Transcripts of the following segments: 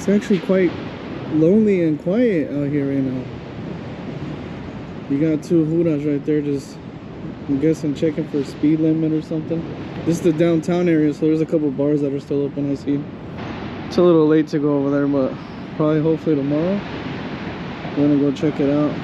It's actually quite lonely and quiet out here right now. You got two huras right there, just, I'm guessing, checking for speed limit or something. This is the downtown area, so there's a couple bars that are still open, I see. It's a little late to go over there, but probably hopefully tomorrow. We're gonna go check it out.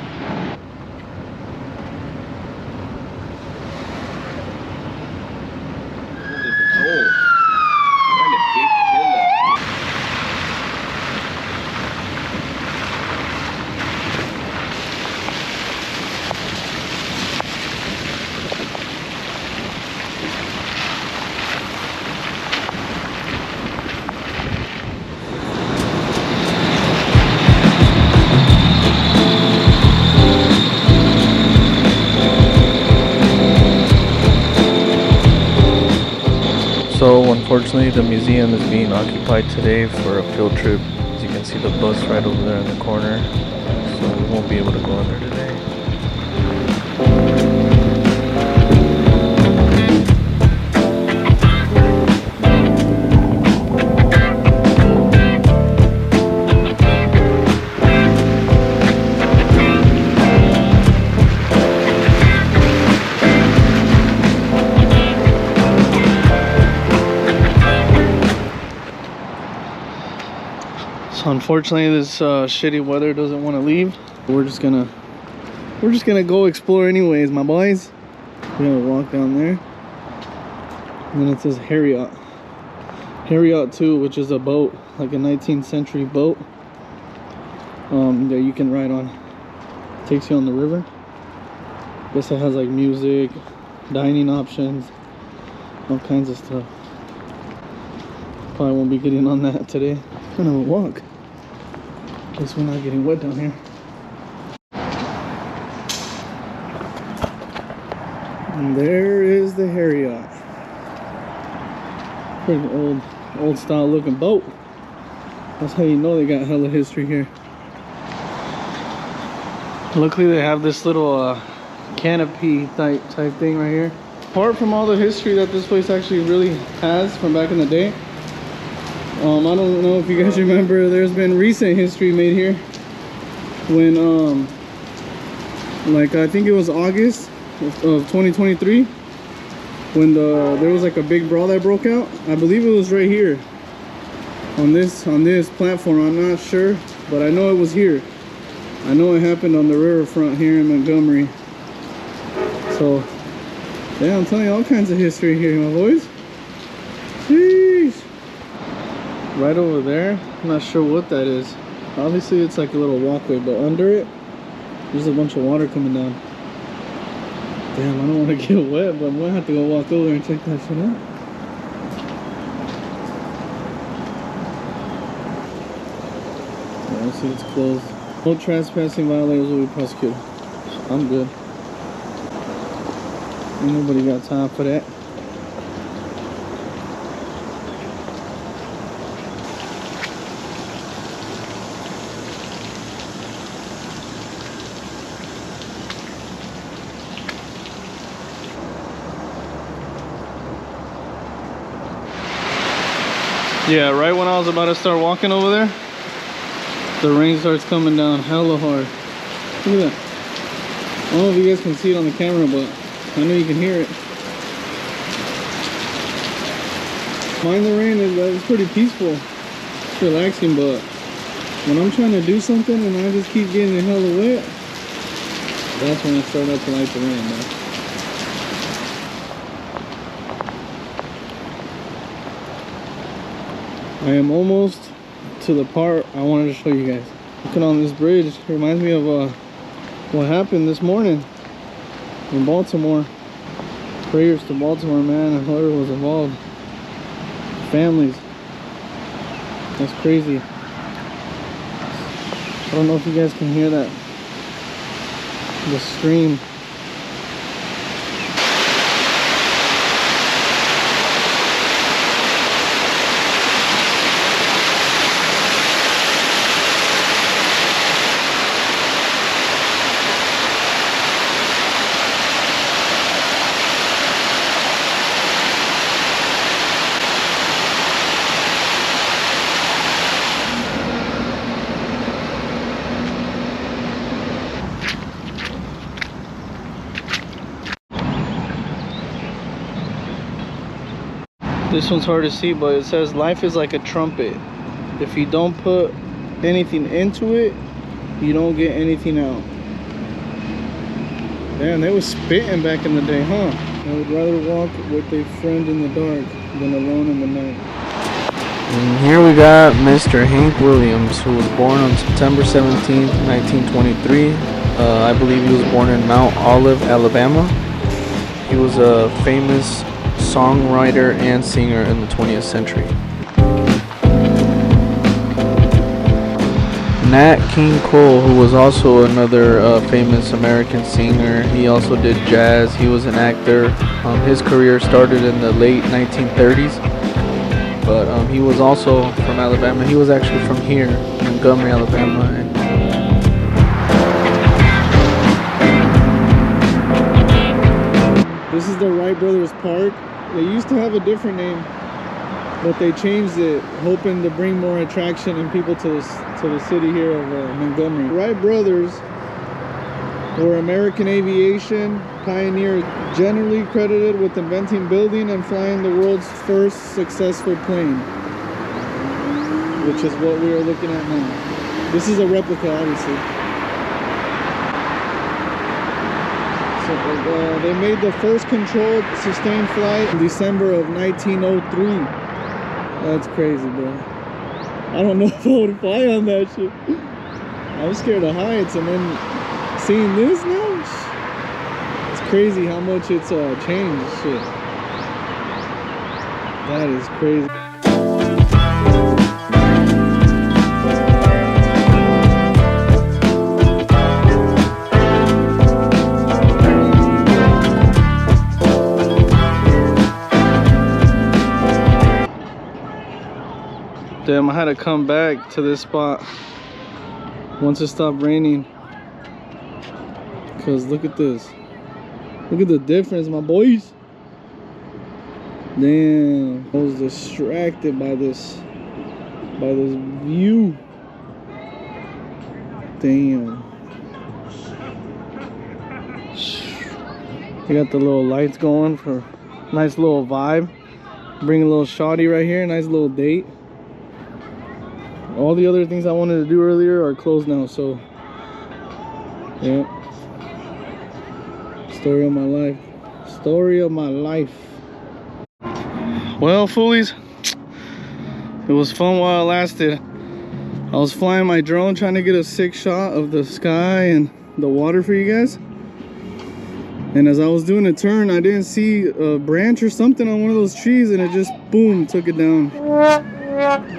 So unfortunately the museum is being occupied today for a field trip. As you can see the bus right over there in the corner. So we won't be able to go in there today. So unfortunately this shitty weather doesn't want to leave. We're just gonna go explore anyways, my boys. We're gonna walk down there. And then it says Harriot 2, which is a boat, like a 19th century boat that you can ride on. It takes you on the river. Guess it has like music, dining options, all kinds of stuff. Probably won't be getting on that today. Kind of a walk. Guess we're not getting wet down here. And there is the Harriot. Pretty old style looking boat. That's how you know they got hella history here. Luckily they have this little canopy type thing right here. Apart from all the history that this place actually really has from back in the day, I don't know if you guys remember, there's been recent history made here when like I think it was August of 2023 when there was like a big brawl that broke out. I believe it was right here on this platform. I'm not sure, but I know it was here. I know it happened on the riverfront here in Montgomery. So yeah, I'm telling you, all kinds of history here, my boys. Sheesh. Right over there, I'm not sure what that is. Obviously it's like a little walkway, but under it there's a bunch of water coming down. Damn, I don't want to get wet, but I'm gonna have to go walk over and check that shit out. Yeah, I see it's closed. No trespassing violators will be prosecuted. I'm good. Ain't nobody got time for that. Yeah, right when I was about to start walking over there, the rain starts coming down hella hard. Look at that. I don't know if you guys can see it on the camera, but I know you can hear it. Mind the rain, it's pretty peaceful. It's relaxing, but when I'm trying to do something and I just keep getting hella wet, that's when I start not to like the rain, man. I am almost to the part I wanted to show you guys. Looking on this bridge, it reminds me of what happened this morning in Baltimore. Prayers to Baltimore, man, and whoever was involved. Families. That's crazy. I don't know if you guys can hear that. The stream. This one's hard to see, but it says life is like a trumpet. If you don't put anything into it, you don't get anything out. Damn, they was spitting back in the day, huh? I would rather walk with a friend in the dark than alone in the night. And here we got Mr. Hank Williams, who was born on September 17th, 1923. I believe he was born in Mount Olive, Alabama. He was a famous songwriter and singer in the 20th century. Nat King Cole, who was also another famous American singer. He also did jazz. He was an actor. His career started in the late 1930s, but he was also from Alabama. He was actually from here, Montgomery, Alabama. This is the Wright Brothers Park. They used to have a different name, but they changed it, hoping to bring more attraction and people to the city here of Montgomery. Wright Brothers were American aviation pioneers, generally credited with inventing, building, and flying the world's first successful plane, which is what we are looking at now. This is a replica, obviously. So, they made the first controlled sustained flight in December of 1903. That's crazy, bro. I don't know if I would fly on that shit. I'm scared of heights, and then seeing this now, it's crazy how much it's changed. Shit, that is crazy. Damn, I had to come back to this spot once it stopped raining. Cause look at this. Look at the difference, my boys. Damn, I was distracted by this view. Damn. We got the little lights going for a nice little vibe. Bring a little shawty right here, nice little date. All the other things I wanted to do earlier are closed now, so yeah. Story of my life. Story of my life. Well, foolies, it was fun while it lasted. I was flying my drone trying to get a sick shot of the sky and the water for you guys. And as I was doing a turn, I didn't see a branch or something on one of those trees, and it just boom, took it down.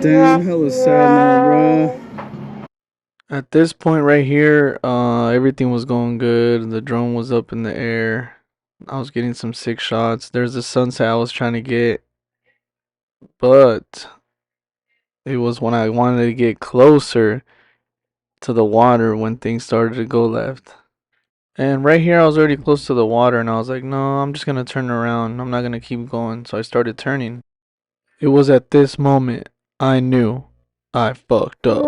Damn, hella sad now, bruh. At this point right here, everything was going good. The drone was up in the air. I was getting some sick shots. There's a sunset I was trying to get, but it was when I wanted to get closer to the water when things started to go left. And right here, I was already close to the water, and I was like, no, I'm just gonna turn around. I'm not gonna keep going. So I started turning. It was at this moment I knew I fucked up.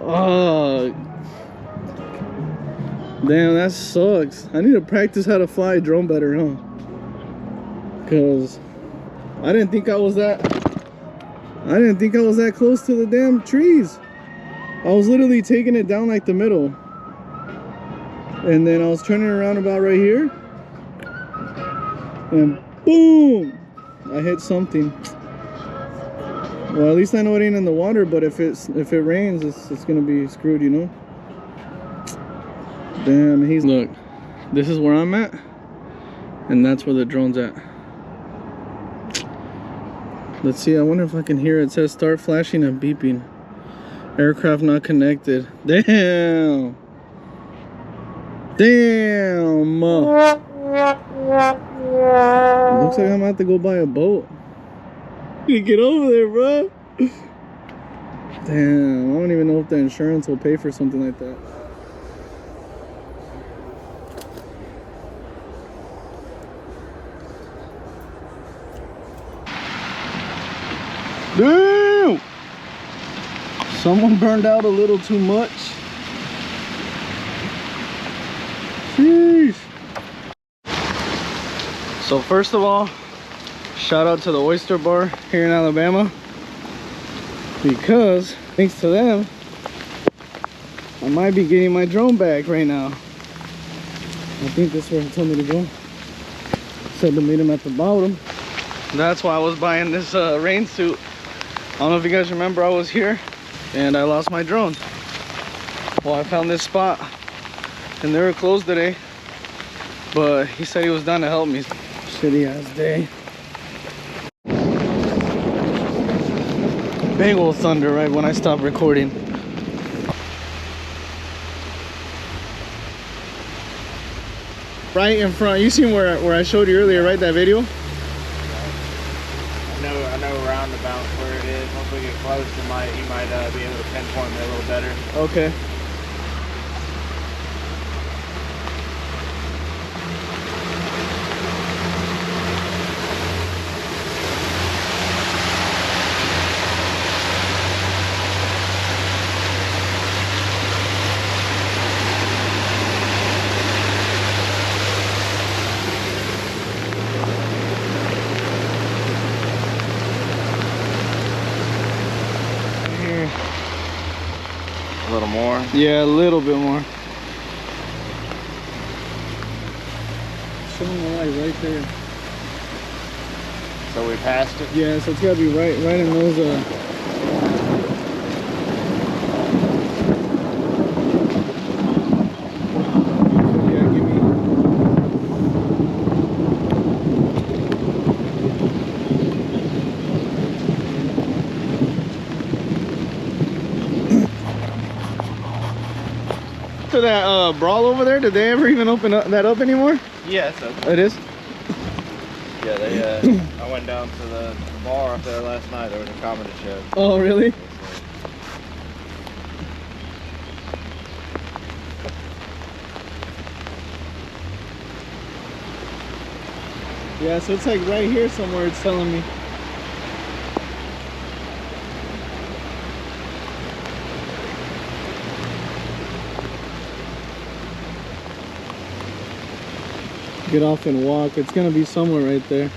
Oh, damn, that sucks. I need to practice how to fly a drone better, huh? Cause I didn't think I was that close to the damn trees. I was literally taking it down like the middle, and then I was turning around about right here, and boom, I hit something. Well, at least I know it ain't in the water, but if it rains, it's gonna be screwed, you know. Damn, look, this is where I'm at, and that's where the drone's at. Let's see, I wonder if I can hear it. It says start flashing and beeping. Aircraft not connected. Damn. Damn. Looks like I'm gonna have to go buy a boat. You get over there, bro. Damn, I don't even know if the insurance will pay for something like that. Damn! Someone burned out a little too much. Sheesh. So first of all, shout out to the Oyster Bar here in Alabama, because thanks to them, I might be getting my drone back right now. I think that's where he told me to go. Said to meet him at the bottom. That's why I was buying this rain suit. I don't know if you guys remember, I was here and I lost my drone. Well, I found this spot and they were closed today, but he said he was down to help me. Shitty ass day. Big old thunder right when I stopped recording. Right in front, you seen where I showed you earlier, right? That video? I know roundabout where it is. Once we get close, you might be able to pinpoint me a little better. Okay. A little more. Yeah, a little bit more. Showing the light right there. So we passed it. Yeah, so it's gotta be right in those yeah, give me. To that brawl over there, did they ever even open that up anymore? Yeah, so It is? yeah, they I went down to the bar up there last night. There was a comedy show. Oh, really? Yeah, so it's like right here somewhere, it's telling me. Get off and walk. It's gonna be somewhere right there.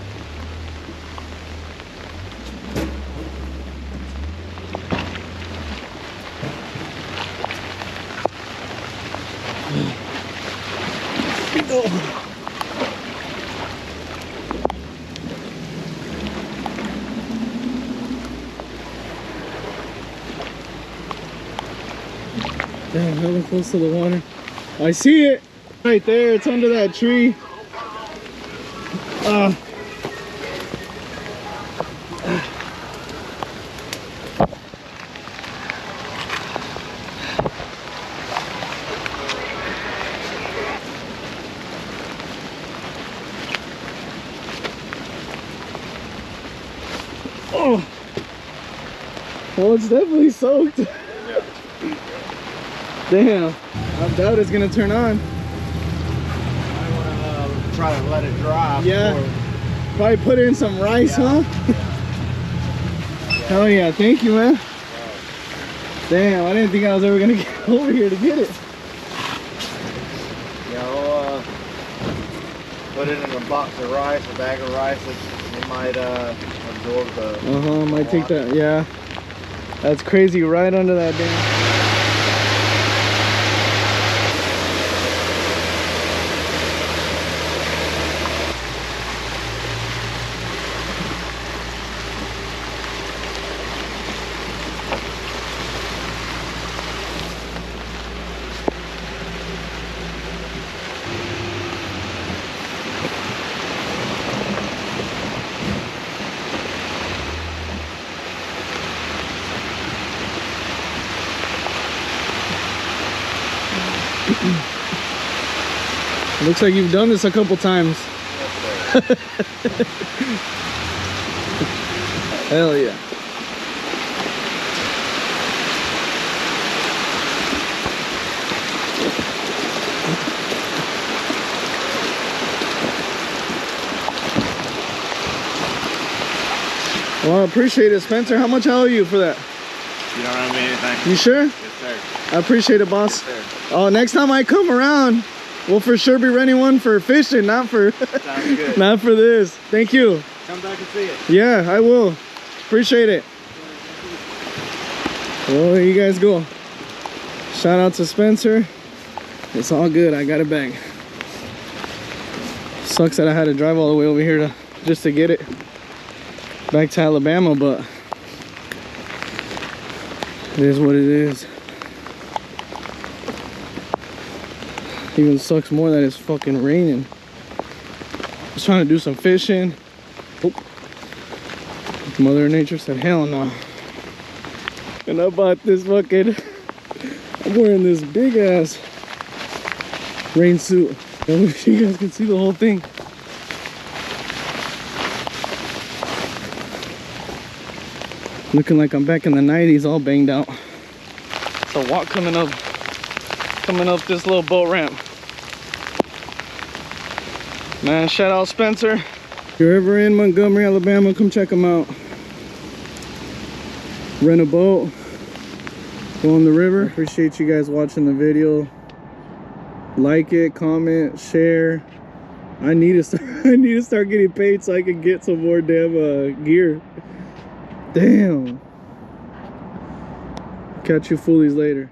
Damn, hella close to the water. I see it right there. It's under that tree. Oh, well, it's definitely soaked. Damn, I doubt it's gonna turn on. I want to try to let it dry. Yeah. before- Probably put in some rice, Yeah. huh? Hell yeah, thank you, man. Damn, I didn't think I was ever gonna get over here to get it. Yeah, we'll put it in a box of rice, a bag of rice. It might absorb the. Might take that, yeah. That's crazy, right under that damn. It looks like you've done this a couple times. Hell yeah. Well, I appreciate it, Spencer. How much I owe you for that? You don't owe me anything. You sure? Yes, sir. I appreciate it, boss. Yes, sir. Oh, next time I come around, We'll for sure be renting one for fishing, not for Sounds good. not for this. Thank you. Come back and see it. Yeah, I will. Appreciate it. Well, there you guys go. Shout out to Spencer. It's all good. I got it back. Sucks that I had to drive all the way over here just to get it back to Alabama, but it is what it is. Even sucks more that it's fucking raining. I was trying to do some fishing. Oh. Mother Nature said, hell no. And I bought this fucking, I'm wearing this big ass rain suit. I wish you guys could see the whole thing. Looking like I'm back in the 90s, all banged out. It's a walk coming up this little boat ramp. Man, shout out Spencer. If you're ever in Montgomery, Alabama, come check them out. Rent a boat, go on the river. Appreciate you guys watching the video. Like it, comment, share. I need to start getting paid so I can get some more damn gear. Damn. Catch you foolies later.